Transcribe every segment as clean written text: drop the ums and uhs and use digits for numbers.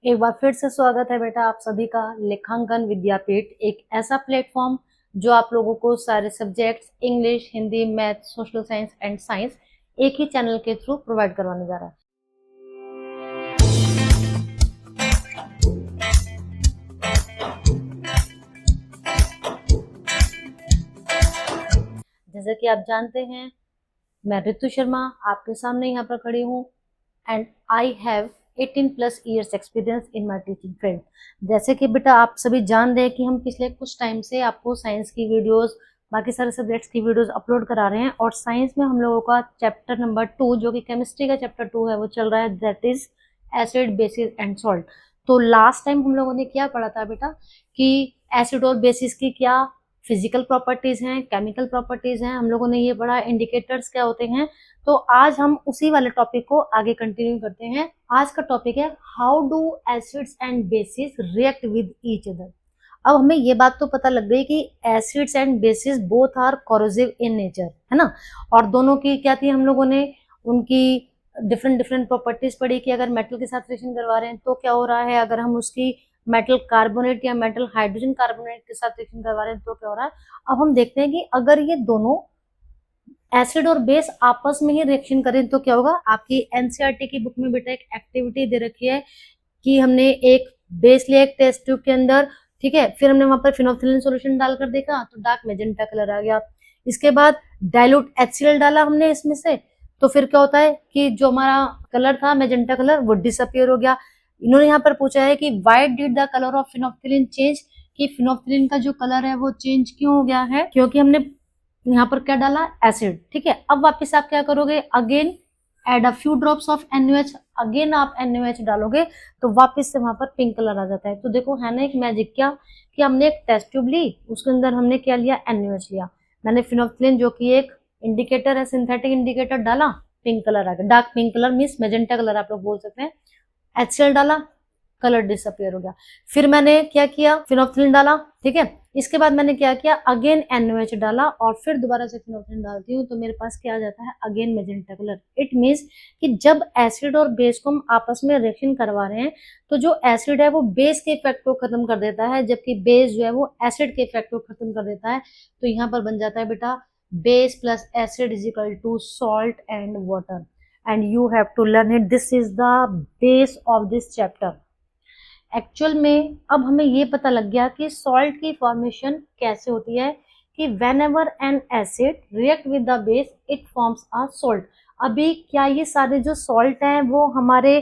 एक बार फिर से स्वागत है बेटा आप सभी का लेखांकन विद्यापीठ, एक ऐसा प्लेटफॉर्म जो आप लोगों को सारे subjects English, Hindi, math, social science and science एक ही चैनल के थ्रू प्रोवाइड करवाने जा रहा है। जैसे कि आप जानते हैं, मैं ऋतु शर्मा आपके सामने यहाँ पर खड़ी हूँ and I have 18+ years experience in my teaching field. जैसे कि बेटा आप सभी जान रहे हैं कि हम पिछले कुछ टाइम से आपको साइंस की वीडियोस, बाकी सारे सब्जेक्ट्स की वीडियोस अपलोड करा रहे हैं और साइंस में हम लोगों का चैप्टर नंबर 2 जो कि केमिस्ट्री का चैप्टर 2 है वो चल रहा है, that is acid, basis and salt. तो लास्ट टाइम हम लोगों ने क्या पढ़ा था बेटा कि एसिड और बेसिस की क्या फिजिकल प्रॉपर्टीज हैं, केमिकल प्रॉपर्टीज हैं, हम लोगों ने ये पढ़ा इंडिकेटर्स क्या होते हैं। तो आज हम उसी वाले टॉपिक को आगे कंटिन्यू करते हैं। आज का टॉपिक है how do acids and bases react with each other. अब हमें ये बात तो पता लग गई कि acids and bases both are corrosive in nature, है ना। और दोनों की क्या थी, हम लोगों ने उनकी डिफरेंट डिफरेंट प्रॉपर्टीज पढ़ी कि अगर मेटल के साथ रिएक्शन करवा रहे हैं तो क्या हो रहा है, अगर हम उसकी मेटल कार्बोनेट या मेटल हाइड्रोजन कार्बोनेट के साथ रिएक्शन करवा रहे हैं तो क्या हो रहा है। अब हम देखते हैं कि अगर ये दोनों एसिड और बेस आपस में ही रिएक्शन करें तो क्या होगा। आपकी एनसीईआरटी की बुक में बेटा एक एक्टिविटी दे रखी है कि हमने एक बेस लिया एक टेस्ट ट्यूब के अंदर, ठीक है, फिर हमने वहां पर फिनोल्फिनीन सॉल्यूशन डालकर देखा तो डार्क मेजेंटा कलर आ गया। इसके बाद डाइल्यूट HCl डाला हमने इसमें से, तो फिर क्या होता है कि जो हमारा कलर था मेजेंटा कलर वो डिसअपियर हो गया। इन्होंने यहाँ पर पूछा है कि why did the colour of phenolphthalein change, कि फिनोल्फिनीन का जो कलर है वो चेंज क्यों हो गया है, क्योंकि हमने यहाँ पर क्या डाला, एसिड। ठीक है, अब वापस आप क्या करोगे, again add a few drops of NaOH, again आप NaOH डालोगे तो वापस से वहां पर पिंक कलर आ जाता है। तो देखो है ना एक मैजिक, क्या कि हमने एक टेस्ट ट्यूब ली, उसके अंदर हमने क्या लिया, NaOH लिया, मैंने फिनोल्फिनीन जो कि एक इंडिकेटर है, सिंथेटिक इंडिकेटर डाला, पिंक कलर आ गया, dark pink colour means magenta colour आप लोग बोल सकते हैं। HCl डाला, कलर डिसअपियर हो गया। फिर मैंने क्या किया, फिनोल्फिनीन डाला, ठीक है, इसके बाद मैंने क्या किया, अगेन NaOH डाला और फिर दोबारा से फिनोल्फिनीन डालती हूँ तो मेरे पास क्या आ जाता है, again magenta colour. It means कि जब एसिड और बेस को हम आपस में रिएक्शन करवा रहे हैं तो जो एसिड है वो बेस के इफेक्ट को खत्म कर देता है, जबकि बेस जो है वो एसिड के इफेक्ट को खत्म कर देता है। तो यहाँ पर बन जाता है बेटा base plus acid is equal to salt and water, and you have to learn it, this is the base of this chapter. Actual में अब हमें ये पता लग गया कि सॉल्ट की फॉर्मेशन कैसे होती है, कि when ever N acid react with the base it forms a salt. अभी क्या ये सारे जो सॉल्ट हैं वो हमारे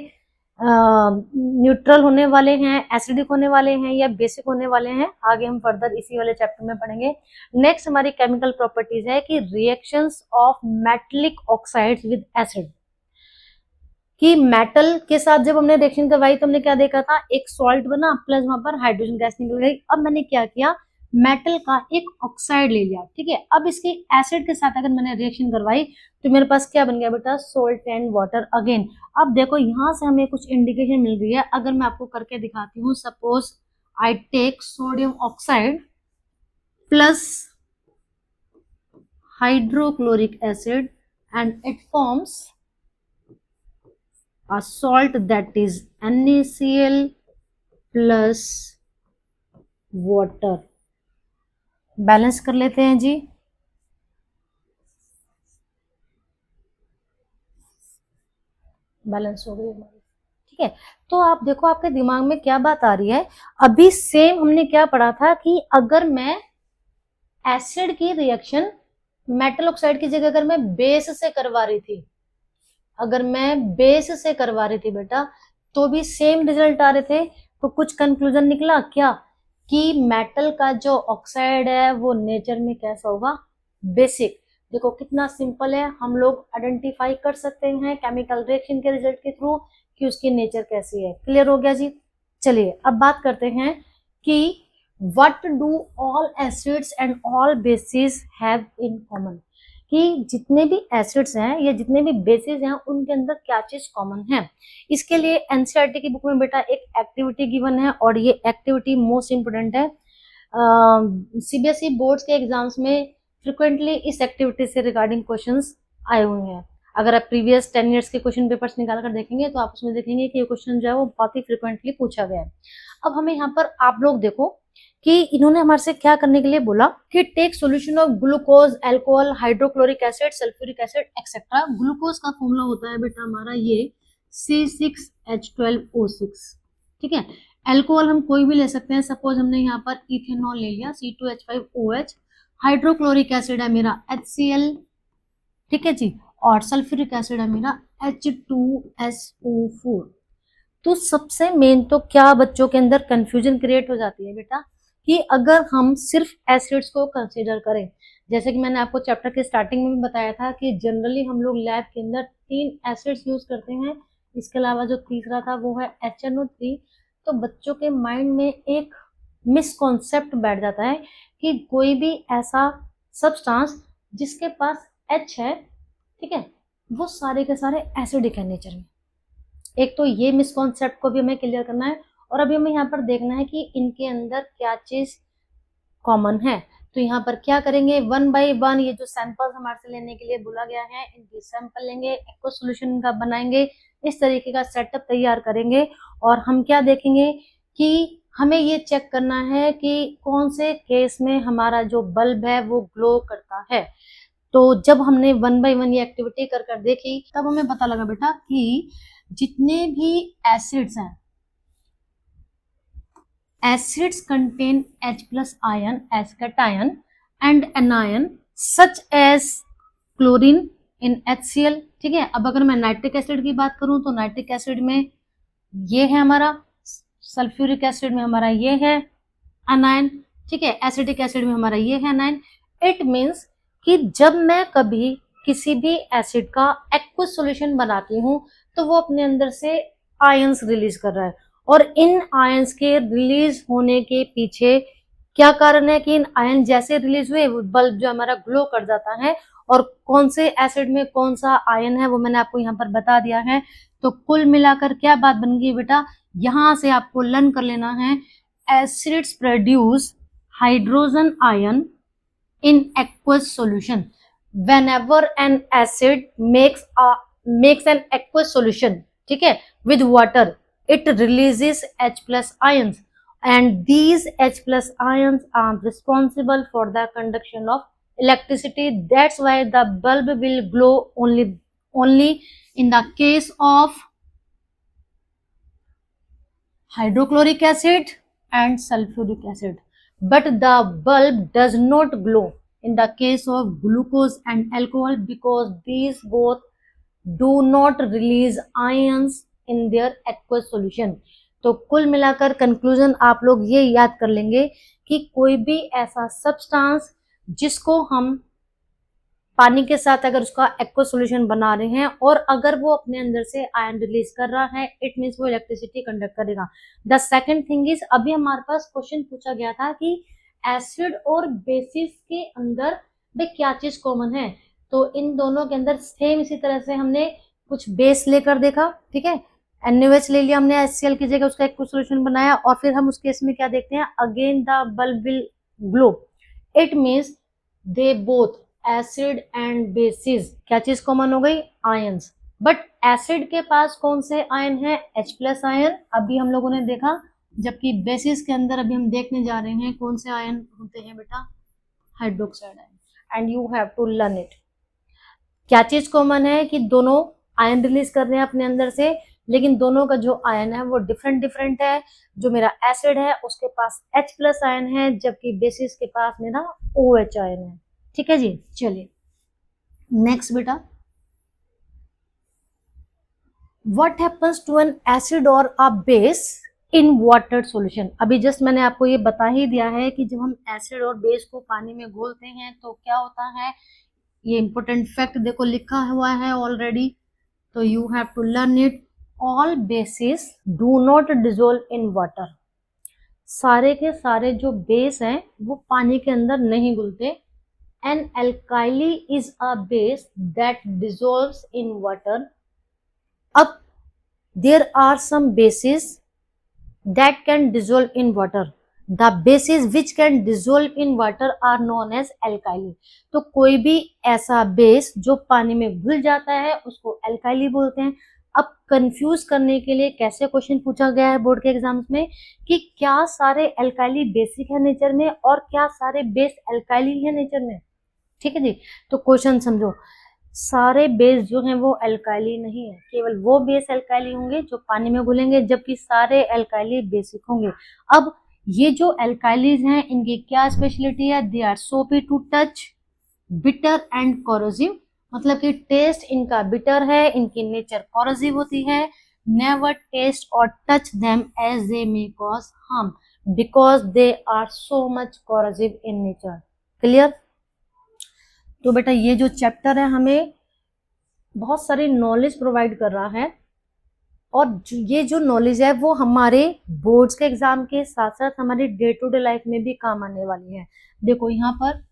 न्यूट्रल होने वाले हैं, एसिडिक होने वाले हैं या बेसिक होने वाले हैं, आगे हम फर्दर इसी वाले चैप्टर में पढ़ेंगे। नेक्स्ट हमारी केमिकल प्रॉपर्टीज है कि reactions of metallic oxides with acid, कि मेटल के साथ जब हमने रिएक्शन करवाई तो हमने क्या देखा था, एक सॉल्ट बना प्लस वहां पर हाइड्रोजन गैस निकल गई। अब मैंने क्या किया, मेटल का एक ऑक्साइड ले लिया, ठीक है, अब इसके एसिड के साथ अगर मैंने रिएक्शन करवाई तो मेरे पास क्या बन गया बेटा, सोल्ट एंड वाटर अगेन। अब देखो यहां से हमें कुछ इंडिकेशन मिल रही है, अगर मैं आपको करके दिखाती हूँ, suppose I take sodium oxide plus hydrochloric acid and it forms a salt that is NaCl plus water। Balance कर लेते हैं जी, बैलेंस हो गई हमारी, ठीक है। तो आप देखो आपके दिमाग में क्या बात आ रही है, अभी सेम हमने क्या पढ़ा था कि अगर मैं एसिड की रिएक्शन मेटल ऑक्साइड की जगह अगर मैं बेस से करवा रही थी, अगर मैं बेस से करवा रही थी बेटा तो भी सेम रिजल्ट आ रहे थे। तो कुछ कंक्लूजन निकला क्या, कि मेटल का जो ऑक्साइड है वो नेचर में कैसा होगा, बेसिक। देखो कितना सिंपल है, हम लोग आइडेंटिफाई कर सकते हैं केमिकल रिएक्शन के रिजल्ट के थ्रू कि उसकी नेचर कैसी है। क्लियर हो गया जी। चलिए अब बात करते हैं कि what do all acids and all basis have in common, कि जितने भी एसिड्स हैं या जितने भी बेसिस हैं उनके अंदर क्या चीज कॉमन है। इसके लिए एनसीईआरटी की बुक में बेटा एक एक्टिविटी गिवन है और ये एक्टिविटी मोस्ट इंपोर्टेंट है। सीबीएसई बोर्ड्स के एग्जाम्स में फ्रिक्वेंटली इस एक्टिविटी से रिगार्डिंग क्वेश्चंस आए हुए हैं। अगर आप प्रीवियस 10 ईयर्स के क्वेश्चन पेपर्स निकाल कर देखेंगे तो आप उसमें देखेंगे कि ये क्वेश्चन जो है वो बहुत ही फ्रिक्वेंटली पूछा गया है। अब हमें यहाँ पर आप लोग देखो कि इन्होंने हमारे से क्या करने के लिए बोला कि take solution of glucose, alcohol, hydrochloric acid, sulphuric acid etcetera. Glucose का फॉर्मूला होता है बेटा हमारा ये C6H12O6, ठीक है। अल्कोहल हम कोई भी ले सकते हैं, सपोज हमने यहाँ पर इथेनॉल ले लिया C2H5OH। हाइड्रोक्लोरिक एसिड है मेरा HCl, ठीक है जी, और सल्फ्यूरिक एसिड है मेरा H2SO4। तो सबसे मेन तो क्या बच्चों के अंदर कंफ्यूजन क्रिएट हो जाती है बेटा कि अगर हम सिर्फ एसिड्स को कंसीडर करें, जैसे कि मैंने आपको चैप्टर के स्टार्टिंग में भी बताया था कि जनरली हम लोग लैब के अंदर 3 एसिड्स यूज करते हैं, इसके अलावा जो तीसरा था वो है HNO3। तो बच्चों के माइंड में एक मिसकॉन्सेप्ट बैठ जाता है कि कोई भी ऐसा सब्सटेंस जिसके पास H है, ठीक है, वो सारे के सारे एसिडिक है नेचर में। एक तो ये मिसकॉन्सेप्ट को भी हमें क्लियर करना है, और अभी हमें यहाँ पर देखना है कि इनके अंदर क्या चीज कॉमन है। तो यहाँ पर क्या करेंगे, 1 बाय 1 ये जो सैंपल्स हमारे से लेने के लिए बोला गया है, इनकी सैंपल लेंगे, एक्वा सोल्यूशन का बनाएंगे, इस तरीके का सेटअप तैयार करेंगे, और हम क्या देखेंगे कि हमें ये चेक करना है कि कौन से केस में हमारा जो बल्ब है वो ग्लो करता है। तो जब हमने 1 बाय 1 ये एक्टिविटी कर कर देखी तब हमें पता लगा बेटा कि जितने भी एसिड्स हैं, acids contain H plus ion as cation and anion such as chlorine in HCl, ठीक है। अब अगर मैं नाइट्रिक एसिड की बात करूं तो नाइट्रिक एसिड में ये है हमारा, सल्फ्यूरिक एसिड में हमारा ये है अनायन, ठीक है, एसिटिक एसिड में हमारा ये है अनायन। इट मीन्स कि जब मैं कभी किसी भी एसिड का एक्वस सॉल्यूशन बनाती हूँ तो वो अपने अंदर से आयंस रिलीज कर रहा है, और इन आयंस के रिलीज होने के पीछे क्या कारण है कि इन आयन जैसे रिलीज हुए बल्ब जो हमारा ग्लो कर जाता है, और कौन से एसिड में कौन सा आयन है वो मैंने आपको यहाँ पर बता दिया है। तो कुल मिलाकर क्या बात बन गई बेटा, यहां से आपको लर्न कर लेना है, acids produce hydrogen ion in aqueous solution। whenever an acid makes an aqueous solution, ठीक है, with water, it releases H plus ions, and these H plus ions are responsible for the conduction of electricity। that's why the bulb will glow only in the case of hydrochloric acid and sulfuric acid, but the bulb does not glow in the case of glucose and alcohol because these both do not release ions in their aqueous solution। तो कुल मिलाकर conclusion आप लोग ये याद कर लेंगे कि कोई भी ऐसा सब्सटेंस जिसको हम पानी के साथ अगर उसका एक्वा सॉल्यूशन बना रहे हैं और अगर वो अपने अंदर से आयन रिलीज कर रहा है, इट मींस वो इलेक्ट्रिसिटी कंडक्ट करेगा। द सेकंड थिंग इज, अभी हमारे पास क्वेश्चन पूछा गया था कि एसिड और बेसिस के अंदर भाई क्या चीज कॉमन है, तो इन दोनों के अंदर सेम इसी तरह से हमने कुछ बेस लेकर देखा, ठीक है, NaOH ले लिया हमने, HCl की जगह उसका एक्वा सॉल्यूशन बनाया, और फिर हम उस केस में क्या देखते हैं, again the bulb will glow. It means they both acid and bases क्या चीज कॉमन हो गई, आयंस। बट एसिड के पास कौन से आयन है, H प्लस आयन, अभी हम लोगों ने देखा, जबकि बेसिस के अंदर अभी हम देखने जा रहे हैं कौन से आयन होते हैं बेटा, hydroxide ion. And you have to learn it. क्या चीज कॉमन है कि दोनों आयन रिलीज कर रहे हैं अपने अंदर से, लेकिन दोनों का जो आयन है वो डिफरेंट डिफरेंट है। जो मेरा एसिड है उसके पास H प्लस आयन है, जबकि बेसिस के पास मेरा OH आयन है, ठीक है जी। चलिए नेक्स्ट बेटा, what happens to an acid और a base in water solution. अभी जस्ट मैंने आपको ये बता ही दिया है कि जब हम एसिड और बेस को पानी में घोलते हैं तो क्या होता है, ये इंपॉर्टेंट फैक्ट देखो लिखा हुआ है ऑलरेडी, तो you have to learn it. All bases do not dissolve in water. सारे के सारे जो बेस हैं वो पानी के अंदर नहीं घुलते। An alkali is a base that dissolves in water। अब there are some bases that can dissolve in water। The bases which can dissolve in water are known as alkali. तो कोई भी ऐसा बेस जो पानी में घुल जाता है उसको एल्काइली बोलते हैं। अब कंफ्यूज करने के लिए कैसे क्वेश्चन पूछा गया है बोर्ड के एग्जाम्स में कि क्या सारे एल्काइली बेसिक है नेचर में और क्या सारे बेस एल्काइली है नेचर में। ठीक है जी, तो क्वेश्चन समझो, सारे बेस जो हैं वो एल्काइली नहीं है, केवल वो बेस एल्काइली होंगे जो पानी में घुलेंगे, जबकि सारे एल्काइली बेसिक होंगे। अब ये जो एल्काइलीज हैं इनकी क्या स्पेशलिटी है, they are soapy to touch, bitter and corrosive, मतलब कि टेस्ट इनका बिटर है, इनकी नेचर कोरोसिव होती है। नेवर टेस्ट और touch them as they may cause harm because they are so much corrosive in nature. Clear. तो बेटा ये जो चैप्टर है हमें बहुत सारी नॉलेज प्रोवाइड कर रहा है और ये जो नॉलेज है वो हमारे बोर्ड्स के एग्जाम के साथ साथ हमारी डे टू डे लाइफ में भी काम आने वाली है। देखो यहाँ पर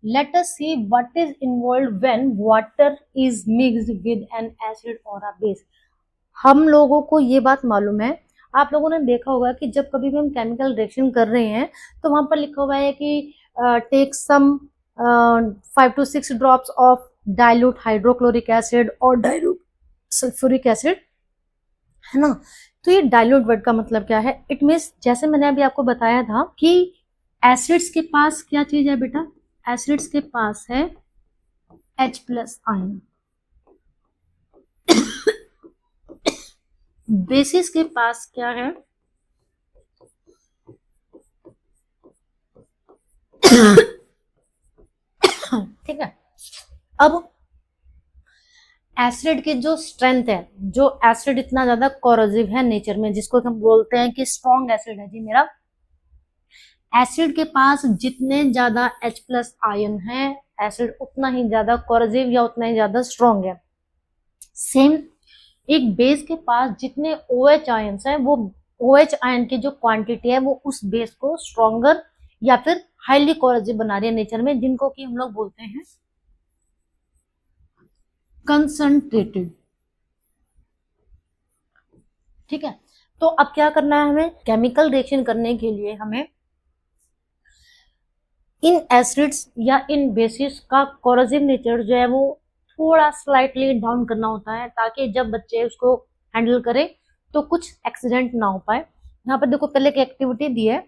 let us see what is involved when water is mixed with an acid or a base। हम लोगों को ये बात मालूम है, आप लोगों ने देखा होगा कि जब कभी भी हम केमिकल रिएक्शन कर रहे हैं तो वहां पर लिखा हुआ है कि take some 5 to 6 drops of dilute hydrochloric acid और डाइल्यूट सल्फ्यूरिक एसिड, है ना। तो ये डाइल्यूट वर्ड का मतलब क्या है, इट मीन्स जैसे मैंने अभी आपको बताया था कि एसिड्स के पास क्या चीज है बेटा, एसिड्स के पास है H प्लस आयन, बेसिस के पास क्या है ठीक है। अब एसिड की जो स्ट्रेंथ है, जो एसिड इतना ज्यादा कोरोसिव है नेचर में, जिसको हम बोलते हैं कि स्ट्रॉन्ग एसिड है जी मेरा, एसिड के पास जितने ज्यादा H प्लस आयन है एसिड उतना ही ज्यादा कोरोसिव या उतना ही ज्यादा स्ट्रॉन्ग है। सेम एक बेस के पास जितने OH आयन्स हैं वो OH आयन की जो क्वांटिटी है वो उस बेस को स्ट्रॉन्गर या फिर हाईली कोरोसिव बना रही है नेचर में, जिनको कि हम लोग बोलते हैं कंसंट्रेटेड। ठीक है, तो अब क्या करना है हमें, केमिकल रिएक्शन करने के लिए हमें इन एसिड्स या इन बेसिस का कोरोसिव नेचर जो है वो थोड़ा स्लाइटली डाउन करना होता है, ताकि जब बच्चे उसको हैंडल करें तो कुछ एक्सीडेंट ना हो पाए। यहाँ पर देखो पहले की एक्टिविटी दी है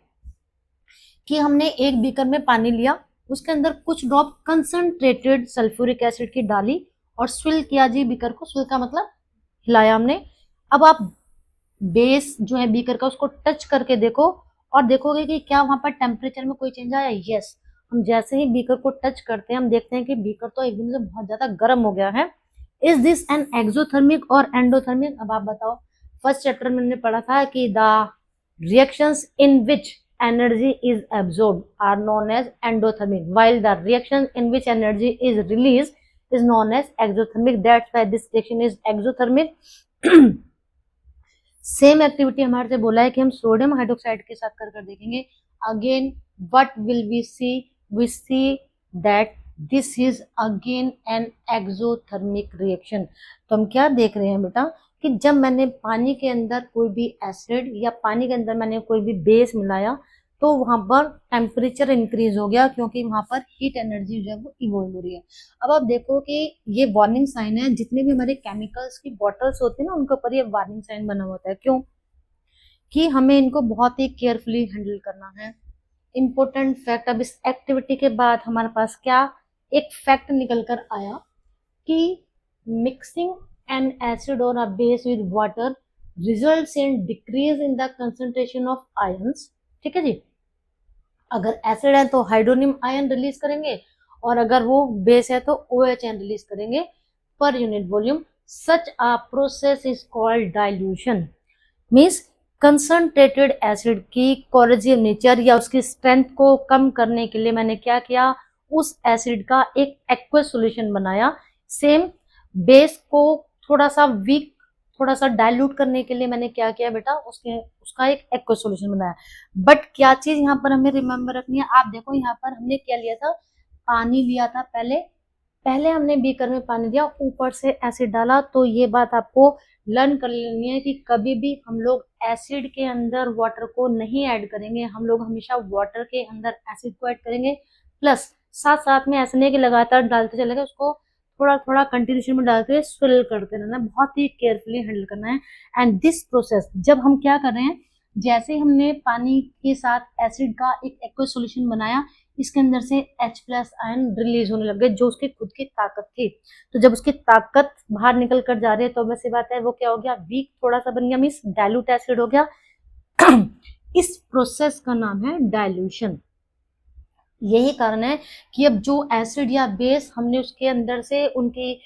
कि हमने एक बीकर में पानी लिया, उसके अंदर कुछ ड्रॉप कंसंट्रेटेड सल्फ्यूरिक एसिड की डाली और स्विल किया जी बीकर को, स्विल का मतलब हिलाया हमने। अब आप बेस जो है बीकर का उसको टच करके देखो और देखोगे कि क्या वहां पर टेम्परेचर में कोई चेंज आया। यस, हम जैसे ही बीकर को टच करते हैं हम देखते हैं कि बीकर तो एकदम से बहुत ज्यादा गर्म हो गया है। इज दिस एन एक्सोथर्मिक और एंडोथर्मिक। अब आप बताओ, फर्स्ट चैप्टर में हमने पढ़ा था कि the reactions in which energy is absorbed are known as endothermic, while the reaction in which energy is released is known as exothermic. That's why this reaction is exothermic. Same activity हमारे से बोला है कि हम sodium hydroxide के साथ कर देखेंगे। Again what will we see that this is again an exothermic reaction. तो हम क्या देख रहे हैं बेटा कि जब मैंने पानी के अंदर कोई भी एसिड या पानी के अंदर मैंने कोई भी बेस मिलाया तो वहां पर टेम्परेचर इंक्रीज हो गया, क्योंकि वहां पर हीट एनर्जी जो है वो इवोल्व हो रही है। अब आप देखो कि ये वार्निंग साइन है, जितने भी हमारे केमिकल्स की बॉटल्स होती है ना उनके ऊपर ये वार्निंग साइन बना होता है। क्यों? कि हमें इनको बहुत ही केयरफुली हैंडल करना है। इंपॉर्टेंट फैक्ट, अब इस एक्टिविटी के बाद हमारे पास क्या एक फैक्ट निकल कर आया कि मिक्सिंग एन एसिड और a base with water results in decrease in the concentration of ions. ठीक है जी, अगर एसिड है तो हाइड्रोनियम आयन रिलीज करेंगे और अगर वो बेस है तो OH आयन रिलीज करेंगे per unit volume. Such a process is called dilution. Means concentrated acid की कोरोसिव नेचर या उसकी स्ट्रेंथ को कम करने के लिए मैंने क्या किया, उस एसिड का एक एक्वस सॉल्यूशन बनाया। सेम बेस को थोड़ा सा वीक, थोड़ा सा डाइल्यूट करने के लिए मैंने क्या किया बेटा, उसका एक एक्वस सॉल्यूशन बनाया। बट क्या चीज यहाँ पर हमें रिमेम्बर रखनी है, आप देखो यहाँ पर हमने क्या लिया था, पानी लिया था। पहले हमने बीकर में पानी दिया, ऊपर से एसिड डाला, तो ये बात आपको लर्न कर लेनी है कि कभी भी हम लोग एसिड के अंदर वाटर को नहीं ऐड करेंगे, हम लोग हमेशा वाटर के अंदर एसिड को ऐड करेंगे। प्लस साथ साथ में ऐसा नहीं कि लगातार डालते चलेगा, उसको थोड़ा थोड़ा कंटिन्यूशन में डाल के स्विल करते रहना, बहुत ही केयरफुली हैंडल करना है। एंड दिस प्रोसेस जब हम क्या कर रहे हैं, जैसे हमने पानी के साथ एसिड का एक एक्वस सॉल्यूशन बनाया, इसके अंदर से H प्लस आयन रिलीज होने लग गए जो उसकी खुद की ताकत थी। तो जब उसकी ताकत बाहर निकल कर जा रही है तो वैसे बात है वो क्या हो गया, वीक थोड़ा सा बन गया, मीन्स डाइल्यूट एसिड हो गया। इस प्रोसेस का नाम है डाइल्यूशन। यही कारण है कि अब जो एसिड या बेस हमने उसके अंदर से उनकी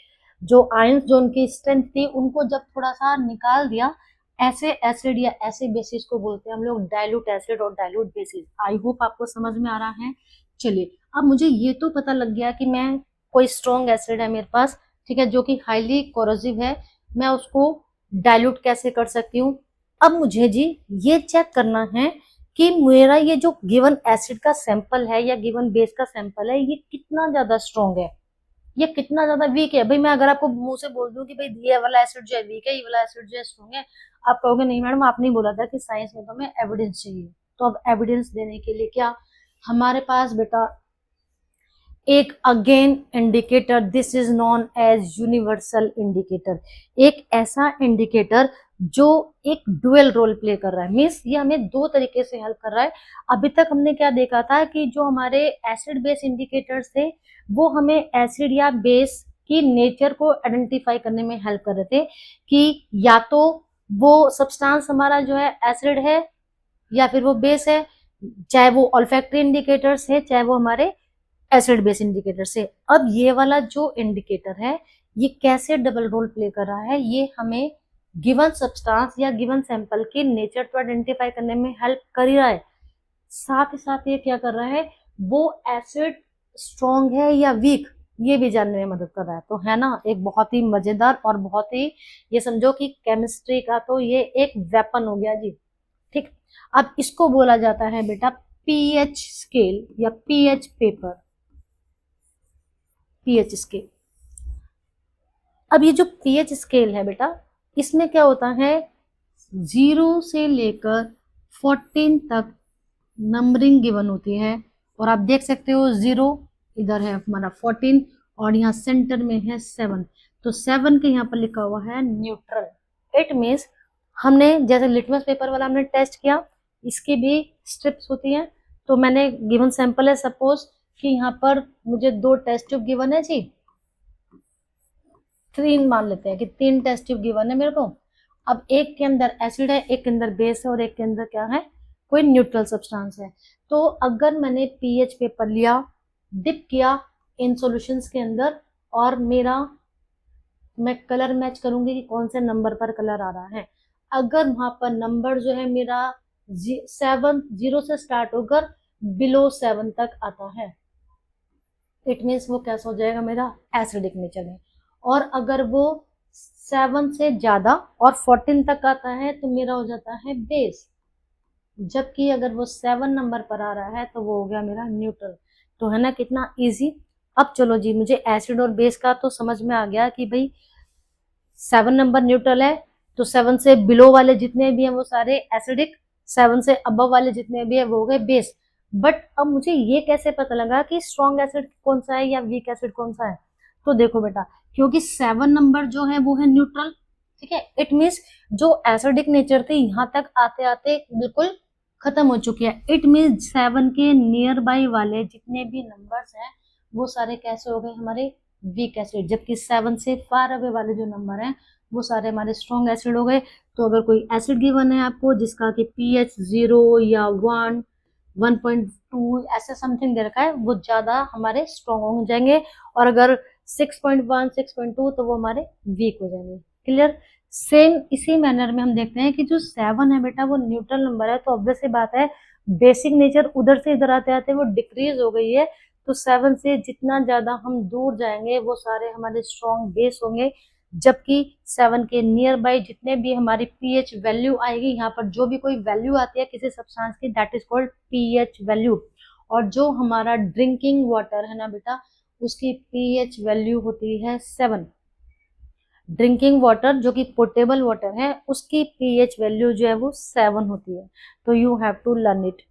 जो आयंस, जो उनकी स्ट्रेंथ थी, उनको जब थोड़ा सा निकाल दिया, ऐसे एसिड या ऐसे बेसिस को बोलते हैं हम लोग डाइल्यूट एसिड और डाइल्यूट बेसिस। आई होप आपको समझ में आ रहा है। चलिए, अब मुझे ये तो पता लग गया कि मैं कोई स्ट्रॉन्ग एसिड है मेरे पास, ठीक है, जो कि हाईली कोरोसिव है, मैं उसको डाइल्यूट कैसे कर सकती हूँ। अब मुझे जी ये चेक करना है कि मेरा ये जो गिवन एसिड का सैंपल है या गिवन बेस का सैंपल है, ये कितना ज्यादा स्ट्रॉन्ग है, ये कितना ज्यादा वीक है। भाई मैं अगर आपको मुंह से बोल दूं कि भाई ये वाला एसिड जो है वीक है, ये वाला एसिड जो है स्ट्रॉन्ग है, आप कहोगे नहीं मैडम आपने ही बोला था कि साइंस में तो हमें एविडेंस चाहिए। तो अब एविडेंस देने के लिए क्या हमारे पास बेटा एक again indicator, this is known as universal indicator, एक ऐसा इंडिकेटर जो एक डुअल रोल प्ले कर रहा है, मीन्स ये हमें दो तरीके से हेल्प कर रहा है। अभी तक हमने क्या देखा था कि जो हमारे एसिड बेस इंडिकेटर्स थे वो हमें एसिड या बेस की नेचर को आइडेंटिफाई करने में हेल्प कर रहे थे कि या तो वो सब्सटेंस हमारा जो है एसिड है या फिर वो बेस है, चाहे वो ऑल्फैक्टरी इंडिकेटर्स है चाहे वो हमारे एसिड बेस इंडिकेटर से। अब ये वाला जो इंडिकेटर है ये कैसे डबल रोल प्ले कर रहा है, ये हमें गिवन सब्सटेंस या गिवन सैंपल के नेचर को आइडेंटिफाई करने में हेल्प कर ही रहा है, साथ ही साथ ये क्या कर रहा है, वो एसिड स्ट्रॉन्ग है या वीक ये भी जानने में मदद कर रहा है। तो है ना एक बहुत ही मजेदार और बहुत ही, ये समझो कि केमिस्ट्री का तो ये एक वेपन हो गया जी। ठीक, अब इसको बोला जाता है बेटा पीएच स्केल या पीएच पेपर, पीएच स्केल। अब ये जो पीएच स्केल है बेटा, इसमें क्या होता है, 0 से लेकर 14 तक नंबरिंग गिवन होती है, और आप देख सकते हो 0 इधर है हमारा 14 और यहाँ सेंटर में है 7, तो 7 के यहाँ पर लिखा हुआ है न्यूट्रल। इट मीन्स हमने जैसे लिटमस पेपर वाला हमने टेस्ट किया, इसकी भी स्ट्रिप्स होती हैं। तो मैंने गिवन सैंपल है, सपोज कि यहाँ पर मुझे 2 टेस्ट ट्यूब गिवन है जी, 3 मान लेते हैं कि 3 टेस्ट ट्यूब गिवन है मेरे को। अब एक के अंदर एसिड है, एक के अंदर बेस है और एक के अंदर क्या है, कोई न्यूट्रल सब्सटेंस है। तो अगर मैंने पीएच पेपर लिया, डिप किया इन सॉल्यूशंस के अंदर, और मैं कलर मैच करूंगी कि कौन से नंबर पर कलर आ रहा है। अगर वहां पर नंबर जो है मेरा 7 0 से स्टार्ट होकर बिलो 7 तक आता है, इट मीन्स वो कैसा हो जाएगा मेरा एसिडिक नेचर में। और अगर वो 7 से ज्यादा और 14 तक आता है तो मेरा हो जाता है बेस। जबकि अगर वो 7 नंबर पर आ रहा है तो वो हो गया मेरा न्यूट्रल। तो है ना कितना इजी। अब चलो जी, मुझे एसिड और बेस का तो समझ में आ गया कि भाई 7 नंबर न्यूट्रल है, तो 7 से बिलो वाले जितने भी हैं वो सारे एसिडिक, 7 से अबव वाले जितने भी है वो हो गए बेस। बट अब मुझे ये कैसे पता लगा कि स्ट्रॉन्ग एसिड कौन सा है या वीक एसिड कौन सा है। तो देखो बेटा, क्योंकि 7 नंबर जो है वो है न्यूट्रल, ठीक है, इट मीन्स जो एसिडिक नेचर थी यहाँ तक आते आते बिल्कुल खत्म हो चुकी है। इट मीन्स 7 के नियर बाई वाले जितने भी नंबर्स हैं वो सारे कैसे हो गए हमारे वीक एसिड, जबकि 7 से फार अवे वाले जो नंबर हैं वो सारे हमारे स्ट्रॉन्ग एसिड हो गए। तो अगर कोई एसिड गिवन है आपको जिसका कि पीएच 0 या 1 1.2 ऐसे समथिंग दे रखा है, वो ज्यादा हमारे स्ट्रॉन्ग हो जाएंगे, और अगर 6.1 6.2 तो वो हमारे वीक हो जाएंगे। क्लियर। सेम इसी मैनर में हम देखते हैं कि जो 7 है बेटा वो न्यूट्रल नंबर है, तो ऑब्वियस सी बात है बेसिक नेचर उधर से इधर आते आते वो डिक्रीज हो गई है। तो 7 से जितना ज्यादा हम दूर जाएंगे वो सारे हमारे स्ट्रॉन्ग बेस होंगे, जबकि 7 के नियर बाई जितने भी हमारी पीएच वैल्यू आएगी, यहाँ पर जो भी कोई वैल्यू आती है किसी सब्सटेंस की, that is called pH value. और जो हमारा ड्रिंकिंग वाटर है ना बेटा, उसकी पीएच वैल्यू होती है 7। ड्रिंकिंग वाटर जो कि पोर्टेबल वाटर है उसकी पीएच वैल्यू जो है वो 7 होती है। तो you have to learn it.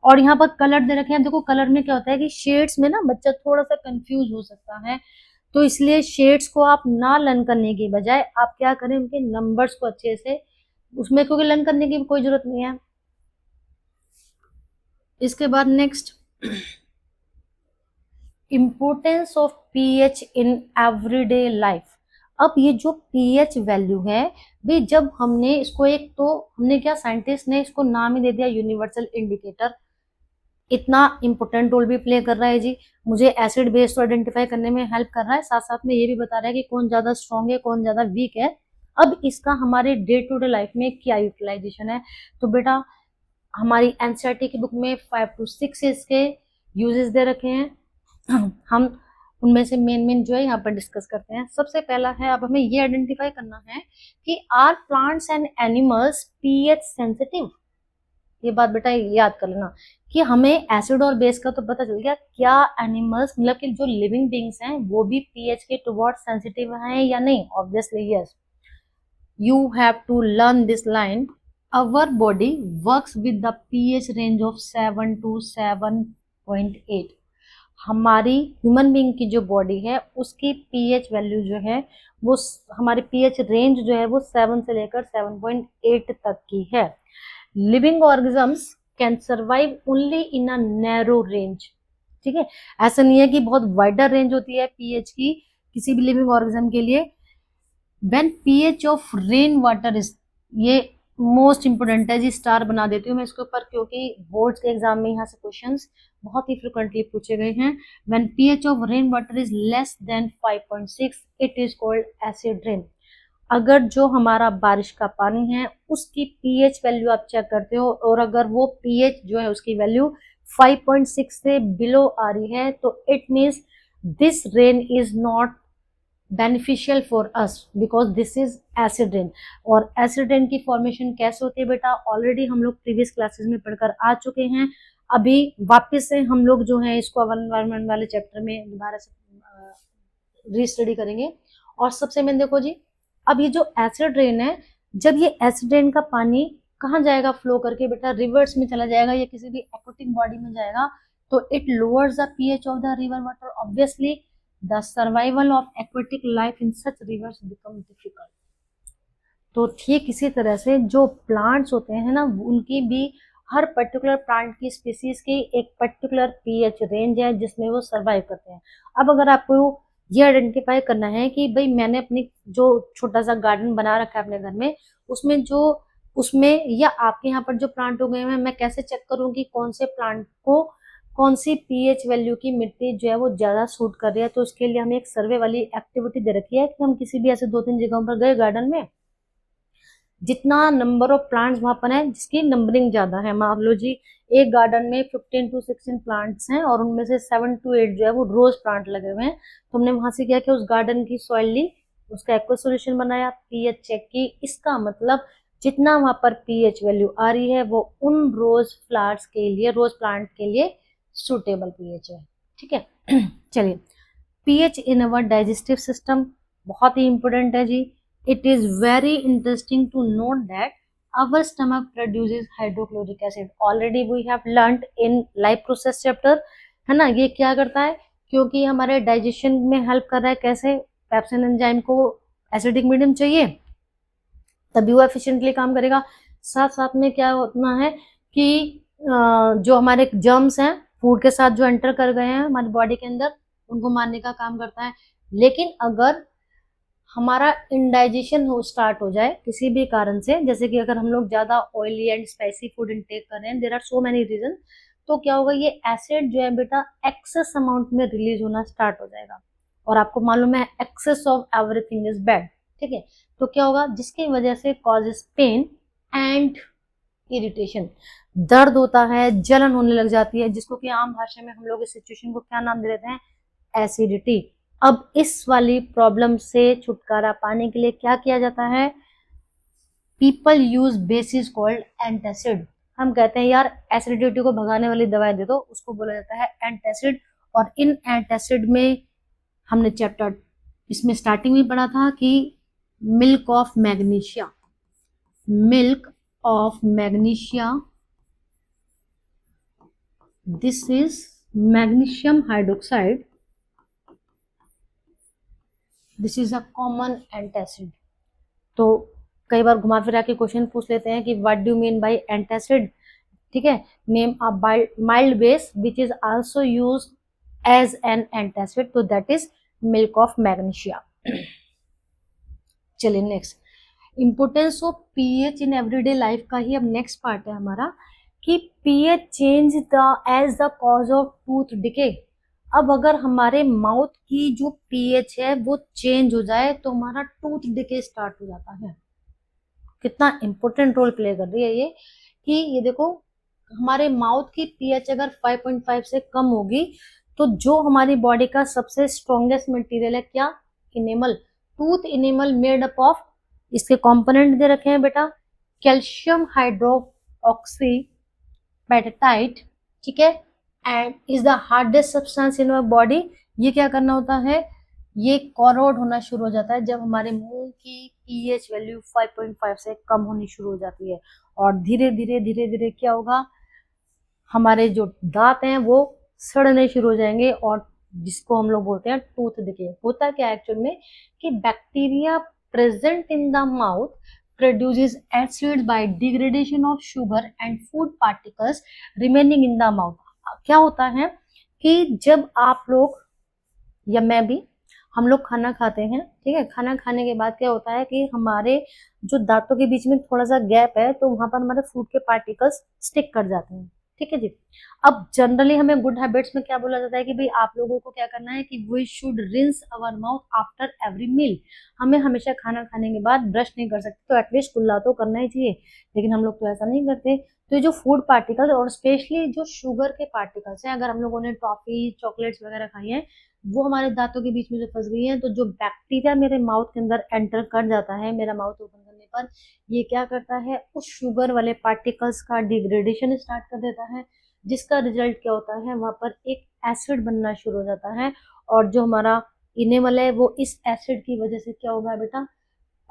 और यहाँ पर कलर दे रखे हैं, देखो कलर में क्या होता है कि शेड्स में ना बच्चा थोड़ा सा कंफ्यूज हो सकता है, तो इसलिए शेड्स को आप ना लर्न करने की बजाय आप क्या करें, उनके नंबर्स को अच्छे से उसमें, क्योंकि लर्न करने की कोई जरूरत नहीं है। इसके बाद next, importance of pH in everyday life. अब ये जो पीएच वैल्यू है भी, जब हमने इसको एक, तो हमने क्या, साइंटिस्ट ने इसको नाम ही दे दिया यूनिवर्सल इंडिकेटर। इतना इंपॉर्टेंट रोल भी प्ले कर रहा है जी, मुझे एसिड बेस को आइडेंटिफाई करने में हेल्प कर रहा है, साथ साथ में ये भी बता रहा है कि कौन ज्यादा स्ट्रॉन्ग है कौन ज्यादा वीक है। अब इसका हमारे डे टू डे लाइफ में क्या यूटिलाइजेशन है, तो बेटा हमारी एनसीईआरटी की बुक में 5 to 6 इसके यूजेस दे रखे हैं। हम उनमें से मेन जो है यहाँ पर डिस्कस करते हैं। सबसे पहला है, अब हमें ये आइडेंटिफाई करना है कि are plants and animals pH sensitive. ये बात बेटा याद कर लेना कि हमें एसिड और बेस का तो पता चल गया, क्या एनिमल्स मतलब कि जो लिविंग बींग्स हैं वो भी पीएच के टुवर्ड सेंसिटिव हैं या नहीं। Obviously yes, you have to learn this line. Our body works with the pH range of 7 to 7.8। हमारी ह्यूमन बीइंग की जो बॉडी है उसकी पीएच वैल्यू जो है वो, हमारी पीएच रेंज जो है वो 7 से लेकर 7.8 तक की है। Living organisms can survive only in a narrow range. ठीक है, ऐसा नहीं है कि बहुत वाइडर रेंज होती है पीएच की किसी भी लिविंग ऑर्गेनिज्म के लिए। When pH of rain water is, ये मोस्ट इंपोर्टेंट है जी, स्टार बना देती हूँ मैं इसके ऊपर क्योंकि बोर्ड्स के एग्जाम में यहाँ से क्वेश्चंस बहुत ही फ्रिक्वेंटली पूछे गए हैं। When pH of rain water is less than 5.6 it is called acid rain. अगर जो हमारा बारिश का पानी है उसकी पीएच वैल्यू आप चेक करते हो और अगर वो पीएच जो है उसकी वैल्यू 5.6 से बिलो आ रही है तो it means this rain is not beneficial for us because this is acid rain. और एसिड रेन की फॉर्मेशन कैसे होती है बेटा, ऑलरेडी हम लोग प्रीवियस क्लासेस में पढ़कर आ चुके हैं। अभी वापस से हम लोग जो है इसको एनवायरमेंट वाले चैप्टर में दोबारा से रीस्टडी करेंगे। और सबसे मेन देखो जी, अब ये जो एसिड रेन है, जब ये एसिड रेन का पानी कहाँ जाएगा फ्लो करके बेटा, रिवर्स में चला जाएगा या किसी भी एक्वेटिक बॉडी में जाएगा, तो it lowers the pH of the river water. Obviously the survival of aquatic life in such rivers become difficult। तो ठीक इसी तरह से जो प्लांट्स होते हैं ना, उनकी भी हर पर्टिकुलर प्लांट की स्पीसीज की एक पर्टिकुलर पीएच रेंज है जिसमें वो सरवाइव करते हैं। अब अगर आपको ये आइडेंटिफाई करना है कि भाई मैंने अपनी जो छोटा सा गार्डन बना रखा है अपने घर में, उसमें या आपके यहाँ पर जो प्लांट उगे हुए हैं, मैं कैसे चेक करूँ कि कौन से प्लांट को कौन सी पीएच वैल्यू की मिट्टी जो है वो ज्यादा सूट कर रही है। तो उसके लिए हमें एक सर्वे वाली एक्टिविटी दे रखी है कि हम किसी भी ऐसे 2-3 जगहों पर गए गार्डन में, जितना नंबर ऑफ प्लांट्स वहां पर है जिसकी नंबरिंग ज्यादा है, मान लो जी एक गार्डन में 15 to 16 प्लांट्स हैं और उनमें से 7 to 8 जो है वो रोज प्लांट लगे हुए हैं, तो हमने वहां से क्या किया, उस गार्डन की सॉइल ली, उसका एक्वा सोल्यूशन बनाया, पीएच चेक की। इसका मतलब जितना वहां पर पीएच वैल्यू आ रही है वो उन रोज फ्लावर्स के लिए, रोज प्लांट के लिए सुटेबल पीएच है। ठीक है, चलिए, pH in our digestive system बहुत ही इंपॉर्टेंट है जी। It is very interesting to note that our stomach produces hydrochloric acid. Already we have learned in life process chapter, है ना। ये क्या करता है, क्योंकि हमारे डाइजेशन में हेल्प कर रहा है, कैसे, पेप्सिन एंजाइम को एसिडिक मीडियम चाहिए तभी वो एफिशिएंटली काम करेगा। साथ साथ में क्या होना है कि जो हमारे जर्म्स हैं फूड के साथ जो एंटर कर गए हैं हमारी बॉडी के अंदर, उनको मारने का काम करता है। लेकिन अगर हमारा इंडाइजेशन स्टार्ट हो जाए किसी भी कारण से, जैसे कि अगर हम लोग ज्यादा oily and spicy food intake कर रहे हैं, there are so many reason, तो क्या होगा, ये एसिड जो है बेटा एक्सेस अमाउंट में रिलीज होना स्टार्ट हो जाएगा। और आपको मालूम है excess of everything is bad. ठीक है, तो क्या होगा, जिसकी वजह से कॉजेस पेन एंड इरिटेशन, दर्द होता है, जलन होने लग जाती है, जिसको कि आम भाषा में हम लोग इस सिचुएशन को क्या नाम दे देते हैं, एसिडिटी। अब इस वाली प्रॉब्लम से छुटकारा पाने के लिए क्या किया जाता है, people use basis called antacid. हम कहते हैं यार एसिडिटी को भगाने वाली दवाई दे दो, उसको बोला जाता है एंटासिड। और इन एंटासिड में हमने चैप्टर इसमें स्टार्टिंग में पढ़ा था कि milk of magnesia, milk of magnesia, this is magnesium hydroxide, this is a common antacid. तो कई बार घुमा फिरा के क्वेश्चन पूछ लेते हैं कि what do mean by antacid, ठीक है। Name a mild base which is also use as an antacid, तो that is milk of magnesia. चलिए next, importance of pH in everyday life का ही अब नेक्स्ट पार्ट है हमारा कि pH change the as the cause of tooth decay. अब अगर हमारे माउथ की जो पीएच है वो चेंज हो जाए तो हमारा टूथ डिके स्टार्ट हो जाता है। कितना इंपॉर्टेंट रोल प्ले कर रही है ये, कि ये देखो हमारे माउथ की पीएच अगर 5.5 से कम होगी तो जो हमारी बॉडी का सबसे स्ट्रॉन्गेस्ट मटेरियल है क्या, enamel, tooth enamel made up of, इसके कंपोनेंट दे रखे हैं बेटा, कैल्शियम हाइड्रोक्सी पेटाइट, ठीक है, and is the hardest substance in our body. ये क्या करना होता है, ये कॉरोड होना शुरू हो जाता है जब हमारे मुंह की पीएच वैल्यू 5.5 से कम होनी शुरू हो जाती है, और धीरे धीरे क्या होगा, हमारे जो दांत हैं वो सड़ने शुरू हो जाएंगे, और जिसको हम लोग बोलते हैं टूथ डिके। होता क्या है एक्चुअल में कि bacteria present in the mouth produces acid by degradation of sugar and food particles remaining in the mouth। क्या होता है कि जब आप लोग या मैं भी, हम लोग खाना खाते हैं, ठीक है, खाना खाने के बाद क्या होता है कि हमारे जो दांतों के बीच में थोड़ा सा गैप है तो वहां पर हमारे फूड के पार्टिकल्स स्टिक कर जाते हैं, ठीक है जी। अब जनरली हमें गुड हैबिट्स में क्या बोला जाता है कि भाई आप लोगों को क्या करना है कि we should rinse our mouth after every meal. हमें हमेशा खाना खाने के बाद ब्रश नहीं कर सकते, तो एटलीस्ट कुल्ला तो करना ही चाहिए, लेकिन हम लोग तो ऐसा नहीं करते। तो ये जो फूड पार्टिकल्स और स्पेशली जो शुगर के पार्टिकल्स हैं, अगर हम लोगों ने टॉफी चॉकलेट्स वगैरह खाई हैं वो हमारे दांतों के बीच में जो फंस गई है, तो जो बैक्टीरिया मेरे माउथ के अंदर एंटर कर जाता है मेरा माउथ ओपन करने पर, ये क्या करता है उस शुगर वाले पार्टिकल्स का डिग्रेडेशन स्टार्ट कर देता है, जिसका रिजल्ट क्या होता है, वहां पर एक एसिड बनना शुरू हो जाता है, और जो हमारा इनेमल है वो इस एसिड की वजह से क्या होगा बेटा,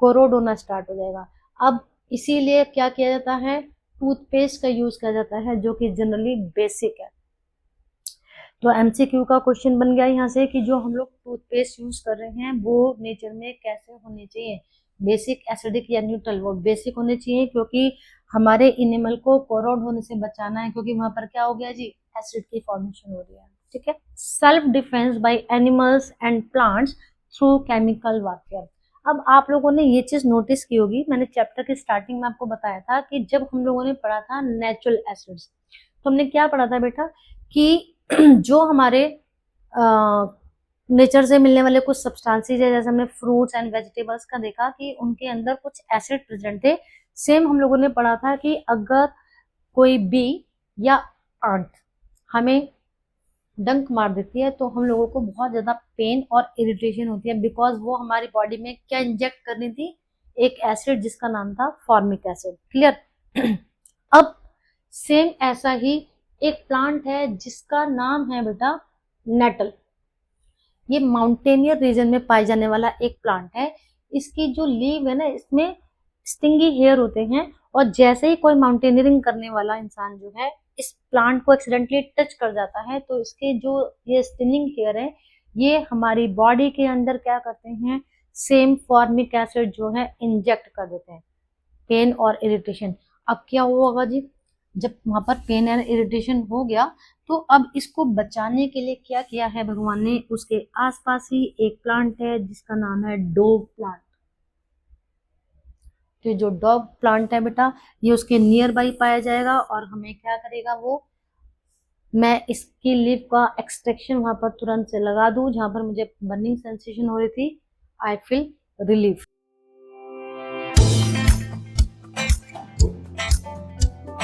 कोरोड होना स्टार्ट हो जाएगा। अब इसीलिए क्या किया जाता है, टूथपेस्ट का यूज किया जाता है जो कि जनरली बेसिक है। तो एमसीक्यू का क्वेश्चन बन गया यहाँ से कि जो हम लोग टूथपेस्ट यूज कर रहे हैं वो नेचर में कैसे होने चाहिए, बेसिक, एसिडिक या न्यूट्रल। वो बेसिक होने चाहिए क्योंकि हमारे इनेमल को कोरोड होने से बचाना है, क्योंकि वहां पर क्या हो गया जी, एसिड की फॉर्मेशन हो रही है, ठीक है। Self defence by animals and plants through chemical warfare. अब आप लोगों ने ये चीज नोटिस की होगी, मैंने चैप्टर के स्टार्टिंग में आपको बताया था कि जब हम लोगों ने पढ़ा था नेचुरल एसिड्स, तो हमने क्या पढ़ा था बेटा कि जो हमारे नेचर से मिलने वाले कुछ सब्सटेंसेस है, जैसे हमने फ्रूट्स एंड वेजिटेबल्स का देखा कि उनके अंदर कुछ एसिड प्रेजेंट थे। सेम हम लोगों ने पढ़ा था कि अगर कोई बी या अंट हमें डंक मार देती है तो हम लोगों को बहुत ज्यादा पेन और इरिटेशन होती है, बिकॉज वो हमारी बॉडी में क्या इंजेक्ट करनी थी, एक एसिड जिसका नाम था फॉर्मिक एसिड। क्लियर। अब सेम ऐसा ही एक प्लांट है जिसका नाम है बेटा नेटल। ये माउंटेनियर रीजन में पाए जाने वाला एक प्लांट है। इसकी जो लीव है ना, इसमें स्टिंगी हेयर होते हैं, और जैसे ही कोई माउंटेनियरिंग करने वाला इंसान जो है इस प्लांट को एक्सीडेंटली टच कर जाता है तो इसके जो ये स्टिंगिंग हेयर है ये हमारी बॉडी के अंदर क्या करते हैं, सेम फॉर्मिक एसिड जो है इंजेक्ट कर देते हैं, पेन और इरिटेशन। अब क्या हुआ होगा जी, जब वहां पर पेन एंड इरिटेशन हो गया तो अब इसको बचाने के लिए क्या किया है भगवान ने, उसके आसपास ही एक प्लांट है जिसका नाम है डोव प्लांट। तो जो डोव प्लांट है बेटा ये उसके नियर बाई पाया जाएगा, और हमें क्या करेगा वो, मैं इसकी लीव का एक्सट्रैक्शन वहां पर तुरंत से लगा दूं जहां पर मुझे बर्निंग सेंसेशन हो रही थी, आई फील रिलीफ।